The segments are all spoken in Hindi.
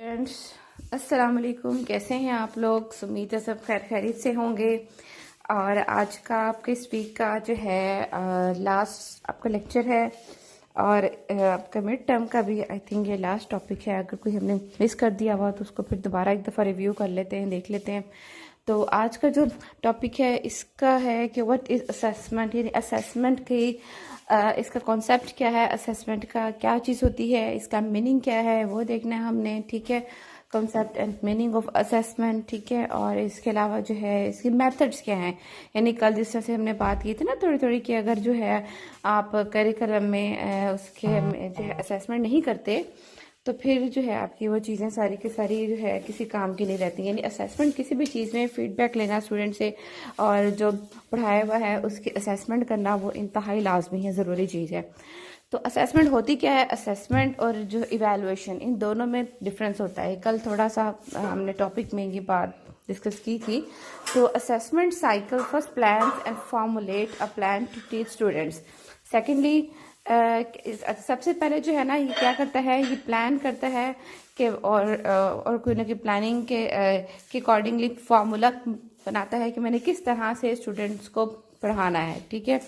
फ्रेंड्स, अस्सलाम वालेकुम। कैसे हैं आप लोग? उम्मीद है सब खैर खैरियत से होंगे। और आज का आपके इस वीक का जो है लास्ट आपका लेक्चर है और आपका मिड टर्म का भी आई थिंक ये लास्ट टॉपिक है। अगर कोई हमने मिस कर दिया हुआ तो उसको फिर दोबारा एक दफ़ा रिव्यू कर लेते हैं, देख लेते हैं। तो आज का जो टॉपिक है इसका है कि व्हाट इज़ असेसमेंट, यानी असेसमेंट की इसका कॉन्सेप्ट क्या है, असेसमेंट का क्या चीज़ होती है, इसका मीनिंग क्या है वो देखना है हमने। ठीक है, concept and meaning of assessment. ठीक है, और इसके अलावा जो है इसकी मेथड्स क्या हैं। यानी कल जिस तरह से हमने बात की थी ना थोड़ी थोड़ी कि अगर जो है आप करिकुलम में उसके जो है असेसमेंट नहीं करते तो फिर जो है आपकी वो चीज़ें सारी की सारी जो है किसी काम की नहीं रहती। यानी असेसमेंट किसी भी चीज़ में फीडबैक लेना स्टूडेंट से और जो पढ़ाया हुआ है उसकी असेसमेंट करना वो इंतहाई लाजमी है, ज़रूरी चीज़ है। तो असेसमेंट होती क्या है? असेसमेंट और जो इवैल्यूएशन, इन दोनों में डिफरेंस होता है। कल थोड़ा सा हमने टॉपिक में ये बात डिस्कस की थी। तो assessment cycle first plan and formulate a plan to teach students. Secondly सबसे पहले जो है ना ये क्या करता है, ये प्लान करता है कि और कोई ना कोई प्लानिंग के अकॉर्डिंगली फार्मूला बनाता है कि मैंने किस तरह से स्टूडेंट्स को पढ़ाना है। ठीक है,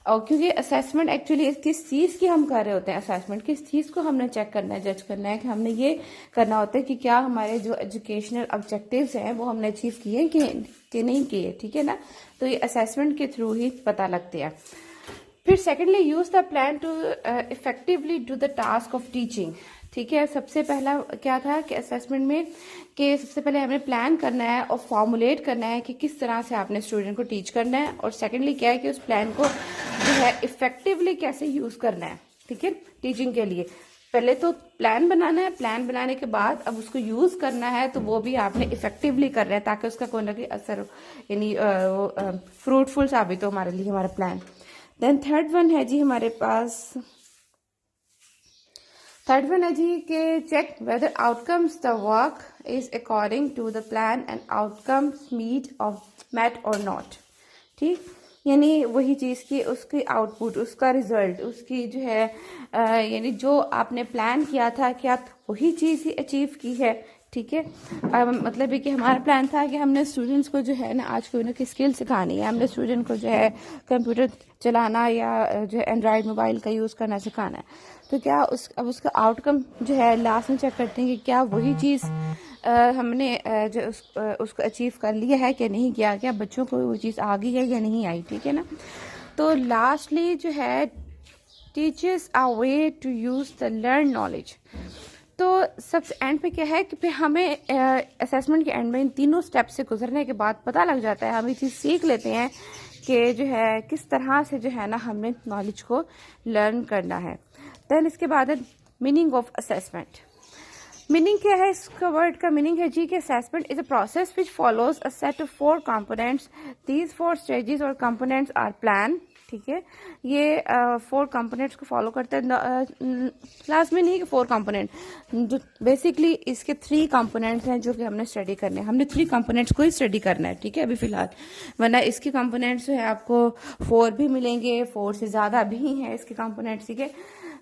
और क्योंकि असेसमेंट एक्चुअली किस चीज़ की हम कर रहे होते हैं, असेसमेंट किस चीज़ को हमने चेक करना है, जज करना है कि हमने ये करना होता है कि क्या हमारे जो एजुकेशनल ऑब्जेक्टिव्स हैं वो हमने अचीव किए कि नहीं किए। ठीक है ना, तो ये असेसमेंट के थ्रू ही पता लगते हैं। फिर secondly use the plan to effectively do the task of teaching. ठीक है, सबसे पहला क्या था कि असेसमेंट में कि सबसे पहले हमें प्लान करना है और फॉर्मुलेट करना है कि किस तरह से आपने स्टूडेंट को टीच करना है, और सेकेंडली क्या है कि उस प्लान को जो है इफेक्टिवली कैसे यूज करना है। ठीक है, टीचिंग के लिए पहले तो प्लान बनाना है, प्लान बनाने के बाद अब उसको यूज करना है तो वो भी आपने इफेक्टिवली कर रहे हैं ताकि उसका कोई ना कोई असर यानी फ्रूटफुल साबित हो हमारे लिए हमारा प्लान। देन थर्ड वन है जी हमारे पास, थर्ड वन है जी कि check whether outcomes the work is according to the plan and outcomes meet of met और नॉट। ठीक, यानी वही चीज़ की उसकी आउटपुट, उसका रिजल्ट, उसकी जो है यानी जो आपने प्लान किया था क्या वही चीज़ ही अचीव की है। ठीक है, मतलब है कि हमारा प्लान था कि हमने स्टूडेंट्स को जो है ना आज कोई ना कोई स्किल सिखानी है, हमने स्टूडेंट को जो है कंप्यूटर चलाना या जो है एंड्रॉयड मोबाइल का यूज़ करना सिखाना है। तो क्या अब उसका आउटकम जो है लास्ट में चेक करते हैं कि क्या वही चीज़ हमने जो उसको अचीव कर लिया है कि नहीं किया, क्या बच्चों को वो चीज़ आ गई है या नहीं आई। ठीक है ना, तो लास्टली जो है teachers are way to use the learn knowledge. तो सबसे एंड पे क्या है कि फिर हमें असेसमेंट के एंड में इन तीनों स्टेप से गुजरने के बाद पता लग जाता है, हम ये चीज़ सीख लेते हैं कि जो है किस तरह से जो है ना हमने नॉलेज को लर्न करना है। देन इसके बाद है मीनिंग ऑफ असेसमेंट। मीनिंग क्या है? इसका वर्ड का मीनिंग है जी कि assessment is a process which follows a set of 4 components. These 4 stages और कंपोनेंट्स आर प्लान। ठीक है, ये 4 कंपोनेंट्स को फॉलो करते हैं। लाजमी नहीं कि 4 कंपोनेंट, जो बेसिकली इसके 3 कंपोनेंट्स हैं जो कि हमने स्टडी करने हैं। हमने 3 कंपोनेंट्स को ही स्टडी करना है। ठीक है, अभी फिलहाल, वरना इसके कंपोनेंट्स जो है आपको 4 भी मिलेंगे, 4 से ज़्यादा भी हैं इसके कंपोनेंट्स। ठीक है,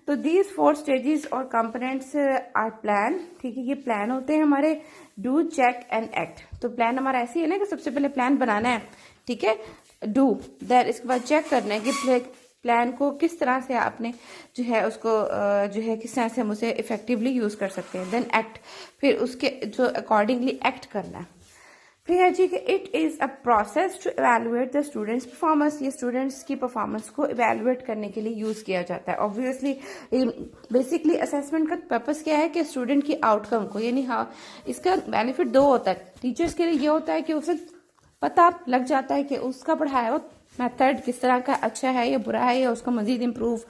तो दीज 4 स्टेजेस और कंपोनेंट्स आर प्लान। ठीक है, ये प्लान होते हैं हमारे डू, चेक एंड एक्ट। तो प्लान हमारा ऐसे ही है ना कि सबसे पहले प्लान बनाना है। ठीक है, डू, देन इसके बाद चेक करना है कि प्लान को किस तरह से आपने जो है उसको जो है किस तरह से हम उसे इफेक्टिवली यूज कर सकते हैं। देन एक्ट, फिर उसके जो अकॉर्डिंगली एक्ट करना है। फिर है जी कि it is a process to evaluate the students performance. ये स्टूडेंट्स की परफॉर्मेंस को इवेलुएट करने के लिए यूज़ किया जाता है। ऑब्वियसली बेसिकली असेसमेंट का पर्पस क्या है कि स्टूडेंट की आउटकम को, यानी हाँ इसका बेनिफिट 2 होता है। टीचर्स के लिए ये होता है कि उसे पता लग जाता है कि उसका पढ़ाया हुआ मेथड किस तरह का अच्छा है या बुरा है, या उसको मज़ीद इम्प्रूव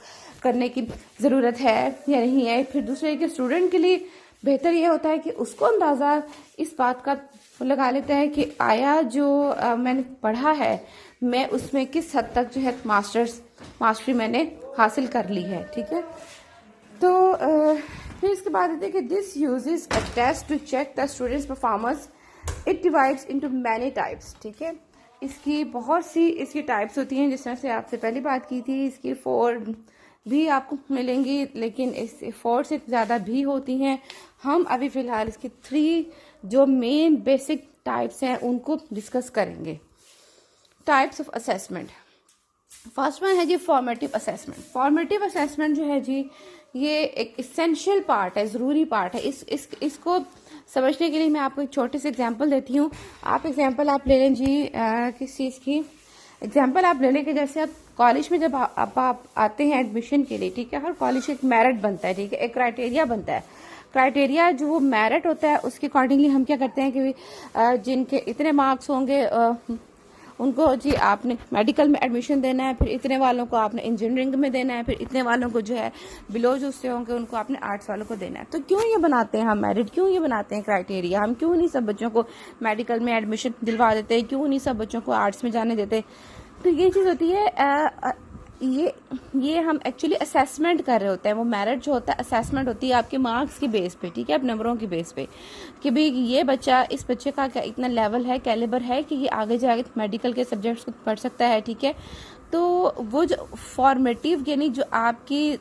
करने की ज़रूरत है या नहीं है। फिर दूसरे के स्टूडेंट के लिए बेहतर ये होता है कि उसको अंदाज़ा इस बात का लगा लेता है कि आया जो मैंने पढ़ा है मैं उसमें किस हद तक जो है मास्टरी मैंने हासिल कर ली है। ठीक है, तो फिर इसके बाद कहते हैं कि this uses a test to check the students performance. It divides into many types. ठीक है, इसकी बहुत सी इसकी टाइप्स होती हैं, जिस तरह से आपसे पहली बात की थी इसकी 4 भी आपको मिलेंगी, लेकिन इस 4 से ज़्यादा भी होती हैं। हम अभी फ़िलहाल इसके 3 जो मेन बेसिक टाइप्स हैं उनको डिस्कस करेंगे। Types of assessment. First one है जी फॉर्मेटिव असेसमेंट। फॉर्मेटिव असेसमेंट जो है जी ये एक इसेंशियल पार्ट है, ज़रूरी पार्ट है। इसको समझने के लिए मैं आपको एक छोटी सी एग्जांपल देती हूँ। एग्जांपल आप ले लें जी किस चीज़ की एग्जांपल आप ले लें कि जैसे आप कॉलेज में जब आप आते हैं एडमिशन के लिए, ठीक है, हर कॉलेज एक मेरिट बनता है, ठीक है, एक क्राइटेरिया बनता है। क्राइटेरिया जो वो मेरिट होता है उसके अकॉर्डिंगली हम क्या करते हैं कि जिनके इतने मार्क्स होंगे उनको जी आपने मेडिकल में एडमिशन देना है, फिर इतने वालों को आपने इंजीनियरिंग में देना है, फिर इतने वालों को जो है बिलो जो उससे होंगे उनको आपने आर्ट्स वालों को देना है। तो क्यों ये बनाते हैं हम मेरिट, क्यों ये बनाते हैं क्राइटेरिया? हम क्यों नहीं सब बच्चों को मेडिकल में एडमिशन दिलवा देते, क्यों नहीं सब बच्चों को आर्ट्स में जाने देते? तो ये चीज़ होती है ये हम एक्चुअली असेसमेंट कर रहे होते हैं। वो मेरिट जो होता है असेसमेंट होती है आपके मार्क्स की बेस पे, ठीक है, आप नंबरों की बेस पे कि भाई ये बच्चा, इस बच्चे का क्या इतना लेवल है, कैलिबर है कि ये आगे जाके मेडिकल के सब्जेक्ट्स को पढ़ सकता है, ठीक है। तो वो जो फॉर्मेटिव यानी जो आपकी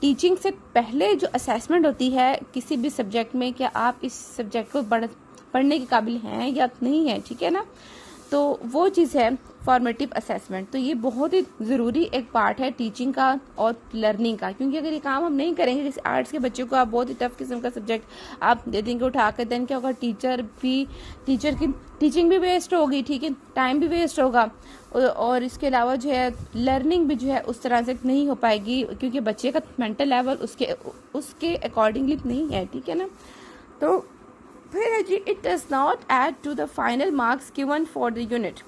टीचिंग से पहले जो असेसमेंट होती है किसी भी सब्जेक्ट में, क्या आप इस सब्जेक्ट को पढ़ने के काबिल हैं या नहीं है, ठीक है ना, तो वो चीज़ है फॉर्मेटिव असेसमेंट। तो ये बहुत ही ज़रूरी एक पार्ट है टीचिंग का और लर्निंग का, क्योंकि अगर ये काम हम नहीं करेंगे, जैसे आर्ट्स के बच्चों को आप बहुत ही टफ किस्म का सब्जेक्ट आप दे देंगे उठा कर, देन क्या होगा, टीचर की टीचिंग भी वेस्ट होगी, ठीक है, टाइम भी वेस्ट होगा, और इसके अलावा जो है लर्निंग भी जो है उस तरह से नहीं हो पाएगी, क्योंकि बच्चे का मेंटल लेवल उसके अकॉर्डिंगली नहीं है, ठीक है ना। तो फिर है जी it does not add to the final marks given for the unit,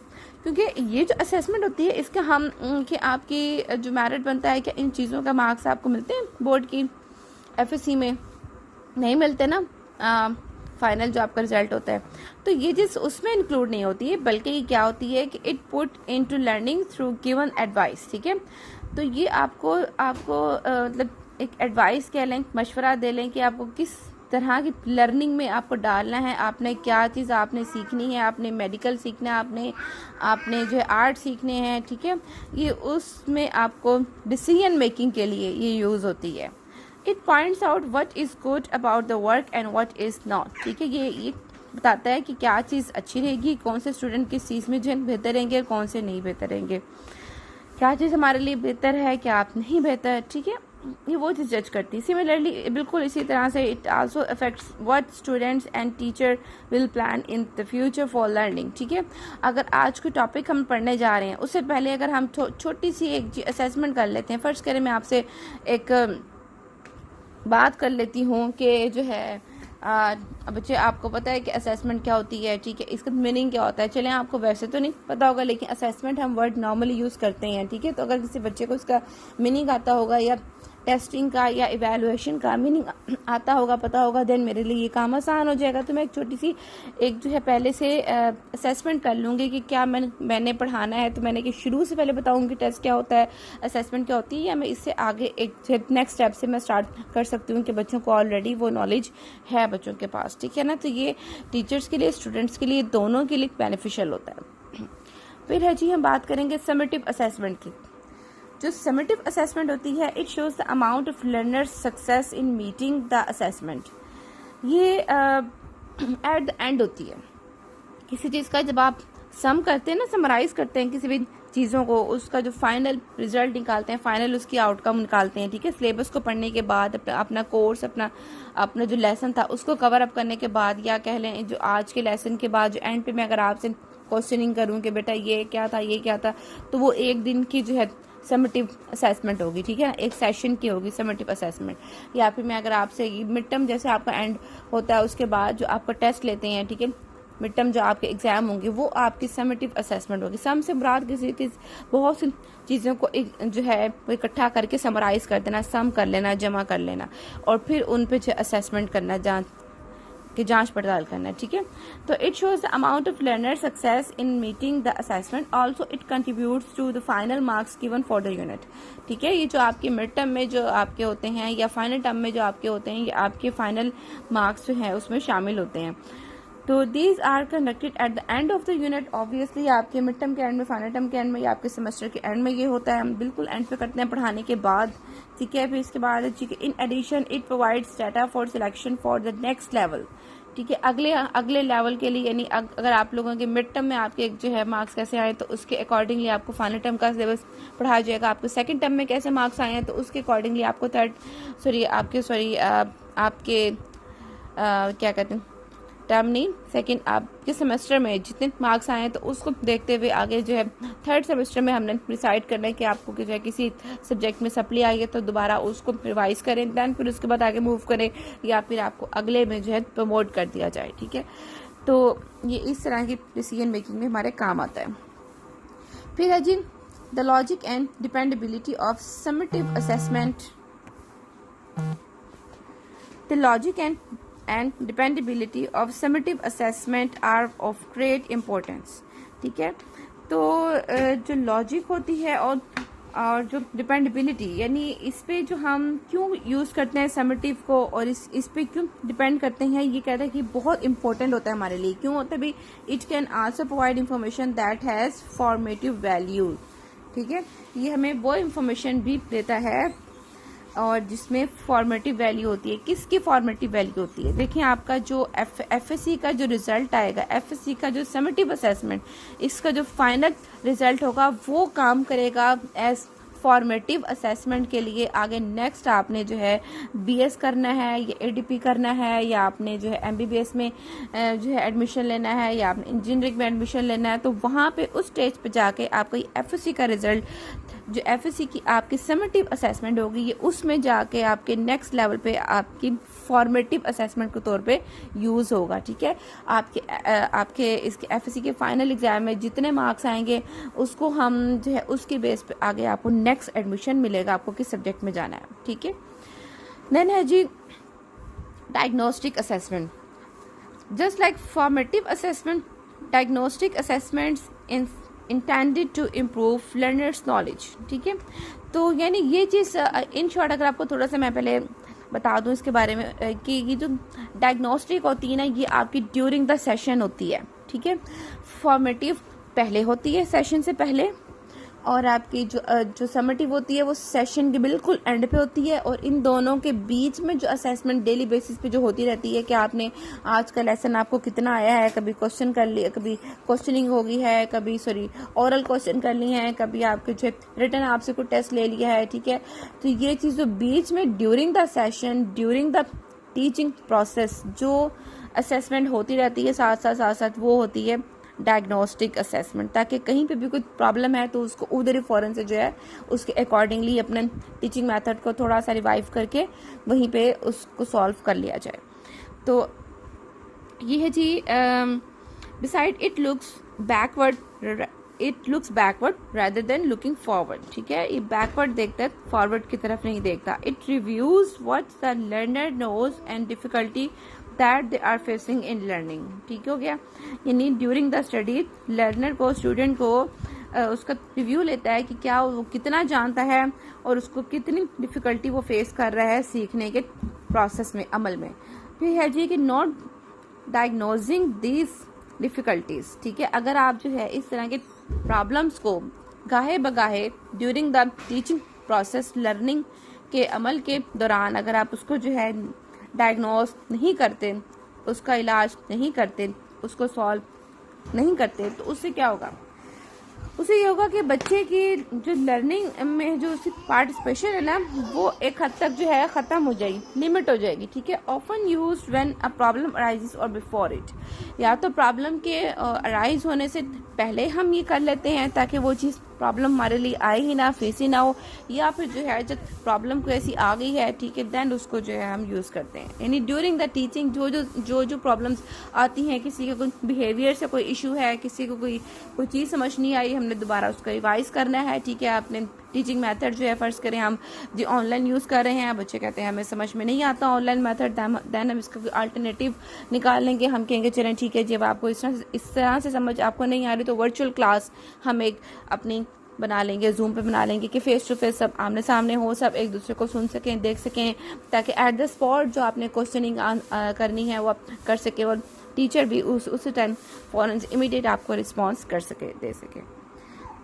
क्योंकि ये जो असेसमेंट होती है इसका हम कि आपकी जो मेरिट बनता है, क्या इन चीज़ों का मार्क्स आपको मिलते हैं बोर्ड की एफएससी में? नहीं मिलते ना, फाइनल जो आपका रिजल्ट होता है। तो ये चीज़ उसमें इंक्लूड नहीं होती है, बल्कि ये क्या होती है कि it put into learning through given advice, ठीक है। तो ये आपको मतलब एक एडवाइस कह लें, मशवरा दे लें कि आपको किस तरह की लर्निंग में आपको डालना है, आपने क्या चीज़ आपने सीखनी है, आपने मेडिकल सीखना है, आपने जो है आर्ट सीखने हैं, ठीक है। ये उसमें आपको डिसीजन मेकिंग के लिए ये यूज़ होती है। It points out what is good about the work and what is not, ठीक है। ये बताता है कि क्या चीज़ अच्छी रहेगी, कौन से स्टूडेंट किस चीज़ में जो बेहतर रहेंगे और कौन से नहीं बेहतर रहेंगे, क्या चीज़ हमारे लिए बेहतर है, क्या आप नहीं बेहतर, ठीक है। ये वो चीज़ जज करती है। सिमिलरली बिल्कुल इसी तरह से it also affects what students and teacher will plan in the future for learning, ठीक है। अगर आज कोई टॉपिक हम पढ़ने जा रहे हैं उससे पहले अगर हम छोटी सी एक असेसमेंट कर लेते हैं। फर्स्ट करें मैं आपसे एक बात कर लेती हूँ कि जो है बच्चे आपको पता है कि असेसमेंट क्या होती है, ठीक है, इसका मीनिंग क्या होता है। चलें आपको वैसे तो नहीं पता होगा, लेकिन असेसमेंट हम वर्ड नॉर्मली यूज़ करते हैं, ठीक है। तो अगर किसी बच्चे को इसका मीनिंग आता होगा या टेस्टिंग का या इवैल्यूएशन का मीनिंग आता होगा, पता होगा, देन मेरे लिए ये काम आसान हो जाएगा। तो मैं एक छोटी सी एक जो है पहले से असेसमेंट कर लूँगी कि क्या मैंने पढ़ाना है, तो मैंने कि शुरू से पहले बताऊँगी टेस्ट क्या होता है, असेसमेंट क्या होती है, या मैं इससे आगे एक नेक्स्ट स्टेप से मैं स्टार्ट कर सकती हूँ कि बच्चों को ऑलरेडी वो नॉलेज है बच्चों के पास, ठीक है ना। तो ये टीचर्स के लिए, स्टूडेंट्स के लिए, दोनों के लिए बेनिफिशियल होता है। फिर है जी हम बात करेंगे समेटिव असेसमेंट की। जो समेटिव असेसमेंट होती है, it shows the amount of learners success in meeting the assessment. ये एट द एंड होती है किसी चीज़ का, जब आप सम करते हैं ना, समराइज करते हैं किसी भी चीज़ों को, उसका जो फाइनल रिजल्ट निकालते हैं, फाइनल उसकी आउटकम निकालते हैं, ठीक है। सिलेबस को पढ़ने के बाद, अपना कोर्स, अपना जो लेसन था उसको कवर अप करने के बाद, या कह लें जो आज के लेसन के बाद जो एंड पे मैं अगर आपसे क्वेश्चनिंग करूँ कि बेटा ये क्या था, ये क्या था, तो वो एक दिन की जो है समेटिव असेसमेंट होगी, ठीक है, एक सेशन की होगी समेटिव असेसमेंट। या फिर मैं अगर आपसे मिड टर्म जैसे आपका एंड होता है उसके बाद जो आपका टेस्ट लेते हैं, ठीक है, मिड टर्म जो आपके एग्जाम होंगे, वो आपकी समेटिव असेसमेंट होगी। सम से मुराद किसी बहुत सी चीज़ों को जो है वो इकट्ठा करके समराइज कर देना, सम कर लेना, जमा कर लेना, और फिर उन पे जो असेसमेंट करना, जांच पड़ताल करना, ठीक है। तो it shows the amount of learner success in meeting the assessment, also it contributes to the final marks given for the unit, ठीक है। ये जो आपके मिड टर्म में जो आपके होते हैं या फाइनल टर्म में जो आपके होते हैं, ये आपके फाइनल मार्क्स जो हैं उसमें शामिल होते हैं। तो these are conducted at the end of the unit. Obviously आपके मिड टर्म के एंड में, फाइनल टर्म के एंड में, या आपके सेमेस्टर के एंड में ये होता है। हम बिल्कुल एंड पे करते हैं पढ़ाने के बाद, ठीक है। फिर इसके बाद ठीक है, in addition it provides data for selection for the next level, ठीक है, अगले लेवल के लिए। यानी अगर आप लोगों के मिड टर्म में आपके जो है मार्क्स कैसे आए तो उसके अकॉर्डिंगली आपको फाइनल टर्म का सिलेबस पढ़ाया जाएगा। आपको सेकंड टर्म में कैसे मार्क्स आए हैं तो उसके अकॉर्डिंगली आपको आपके क्या कहते हैं, टर्म नहीं, सेकंड आपके सेमेस्टर में जितने मार्क्स आए हैं तो उसको देखते हुए आगे जो है थर्ड सेमेस्टर में हमने डिसाइड करना है कि आपको जो है किसी सब्जेक्ट में सप्ली आई है तो दोबारा उसको रिवाइज करें, देन फिर उसके बाद आगे मूव करें, या फिर आपको अगले में जो है प्रमोट कर दिया जाए, ठीक है। तो ये इस तरह की डिसीजन मेकिंग में हमारे काम आता है। फिर है जी the logic and dependability of summative assessment. The logic and dependability of summative assessment are of great importance, ठीक है। तो जो लॉजिक होती है और जो डिपेंडेबिलिटी, यानी इस पे जो हम क्यों यूज़ करते हैं समेटिव को और इस पे क्यों डिपेंड करते हैं, ये कहते हैं कि बहुत इंपॉर्टेंट होता है हमारे लिए। क्यों होता है भाई? It can also provide information that has formative value, ठीक है। ये हमें वो इंफॉर्मेशन भी देता है और जिसमें फॉर्मेटिव वैल्यू होती है। किसकी फॉर्मेटिव वैल्यू होती है? देखिए आपका जो एफएससी का जो रिजल्ट आएगा, एफएससी का जो समेटिव असेसमेंट, इसका जो फाइनल रिजल्ट होगा वो काम करेगा एज फॉर्मेटिव असेसमेंट के लिए। आगे नेक्स्ट आपने जो है बीएस करना है या एडीपी करना है, या आपने जो है एमबीबीएस में जो है एडमिशन लेना है, या आपने इंजीनियरिंग में एडमिशन लेना है, तो वहाँ पे उस स्टेज पे जाके आपका एफएससी का रिजल्ट, जो एफएससी की आपकी समेटिव असेसमेंट होगी, ये उसमें जाके आपके नेक्स्ट लेवल पे आपकी फॉर्मेटिव असेसमेंट के तौर पे यूज़ होगा, ठीक है। आपके इसके एफएससी के फाइनल एग्जाम में जितने मार्क्स आएंगे उसको हम जो है उसके बेस पे आगे आपको नेक्स्ट एडमिशन मिलेगा, आपको किस सब्जेक्ट में जाना है, ठीक है। देन है जी diagnostic assessment. Just like formative assessment, diagnostic assessments intended to improve learners knowledge, ठीक है। तो यानी ये चीज़ इन शॉर्ट अगर आपको थोड़ा सा मैं पहले बता दूं इसके बारे में कि ये जो डायग्नोस्टिक होती है ना, ये आपकी ड्यूरिंग द सेशन होती है, ठीक है। फॉर्मेटिव पहले होती है, सेशन से पहले, और आपकी जो समेटिव होती है वो सेशन के बिल्कुल एंड पे होती है। और इन दोनों के बीच में जो असेसमेंट डेली बेसिस पे जो होती रहती है कि आपने आज का लेसन आपको कितना आया है, कभी क्वेश्चन कर लिया, कभी क्वेश्चनिंग हो गई है, कभी ओरल क्वेश्चन कर लिए हैं, कभी आपके जो रिटर्न आपसे कोई टेस्ट ले लिया है, ठीक है। तो ये चीज़ जो बीच में during the session, during the teaching process जो असेसमेंट होती रहती है साथ साथ वो होती है डायग्नोस्टिक असेसमेंट, ताकि कहीं पे भी कोई प्रॉब्लम है तो उसको उधर ही फ़ौरन से जो है उसके अकॉर्डिंगली अपने टीचिंग मेथड को थोड़ा सा रिवाइव करके वहीं पे उसको सॉल्व कर लिया जाए। तो ये है जी beside it looks backward rather than looking forward, ठीक है। ये बैकवर्ड देखता है, फॉरवर्ड की तरफ नहीं देखता। It reviews what the learner knows and difficulty that they are facing in learning, ठीक हो गया। यानी ड्यूरिंग द स्टडी लर्नर को, स्टूडेंट को उसका रिव्यू लेता है कि क्या वो कितना जानता है और उसको कितनी डिफिकल्टी वो फेस कर रहा है सीखने के प्रोसेस में, अमल में। फिर है जी कि नॉट डायग्नोजिंग दीज डिफिकल्टीज, ठीक है। अगर आप जो है इस तरह के प्रॉब्लम्स को गाहे बगाहे during the teaching process, learning के अमल के दौरान अगर आप उसको जो है डायग्नोस नहीं करते, उसका इलाज नहीं करते, उसको सॉल्व नहीं करते, तो उससे क्या होगा? उससे ये होगा कि बच्चे की जो लर्निंग में जो उसकी पार्टिसिपेशन है ना, वो एक हद तक जो है ख़त्म हो जाएगी, लिमिट हो जाएगी, ठीक है। Often used when a problem arises और बिफोर इट, या तो प्रॉब्लम के अराइज होने से पहले हम ये कर लेते हैं ताकि वो चीज़ प्रॉब्लम हमारे लिए आए ही ना, फेस ही ना हो, या फिर जो है जब प्रॉब्लम को ऐसी आ गई है, ठीक है, देन उसको जो है हम यूज़ करते हैं। यानी ड्यूरिंग द टीचिंग जो प्रॉब्लम्स आती हैं, किसी का कोई बिहेवियर से कोई इशू है, किसी को कोई चीज़ समझ नहीं आई, हमने दोबारा उसका रिवाइज करना है, ठीक है। आपने टीचिंग मेथड जो है फर्ज करें हम जो ऑनलाइन यूज़ कर रहे हैं, बच्चे कहते हैं हमें समझ में नहीं आता ऑनलाइन मेथड, देन हम इसका कोई अल्टरनेटिव निकाल लेंगे। हम कहेंगे चलें ठीक है, जब आपको इस तरह से समझ आपको नहीं आ रही तो वर्चुअल क्लास हम एक अपनी बना लेंगे, जूम पे बना लेंगे कि फेस टू फेस सब आमने सामने हो, सब एक दूसरे को सुन सकें, देख सकें, ताकि एट द स्पॉट जो आपने क्वेश्चनिंग करनी है वो आप कर सके और टीचर भी उस टाइम फौरन इमीडिएट आपको रिस्पॉन्स कर सके, दे सके।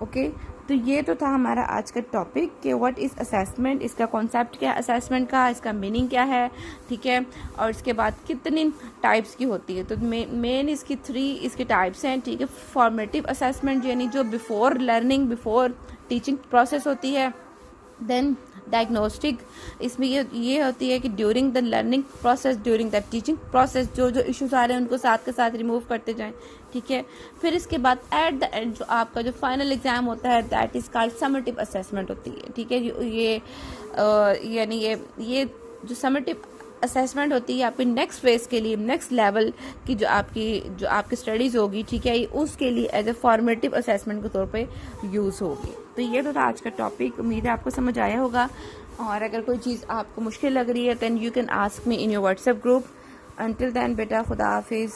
ओके, तो ये तो था हमारा आज का टॉपिक कि व्हाट इज़ असेसमेंट, इसका कॉन्सेप्ट क्या है असेसमेंट का, इसका मीनिंग क्या है, ठीक है, और इसके बाद कितनी टाइप्स की होती है। तो मेन इसकी 3 इसके टाइप्स हैं, ठीक है। फॉर्मेटिव असेसमेंट यानी जो before learning before teaching process होती है। देन डायग्नोस्टिक, इसमें ये होती है कि during the learning process, during the teaching process जो इश्यूज आ रहे हैं उनको साथ के साथ रिमूव करते जाएं, ठीक है। फिर इसके बाद एट द एंड जो आपका जो फाइनल एग्जाम होता है that is called summative assessment होती है, ठीक है। यानी ये जो समेटिव असेसमेंट होती है आपकी नेक्स्ट फेज के लिए, नेक्स्ट लेवल की जो आपकी स्टडीज़ होगी, ठीक है, उसके लिए एज ए फॉर्मेटिव असेसमेंट के तौर पे यूज़ होगी। तो ये तो था आज का टॉपिक, उम्मीद है आपको समझ आया होगा। और अगर कोई चीज़ आपको मुश्किल लग रही है then you can ask me in your WhatsApp group. Until then बेटा, खुदा हाफिज़।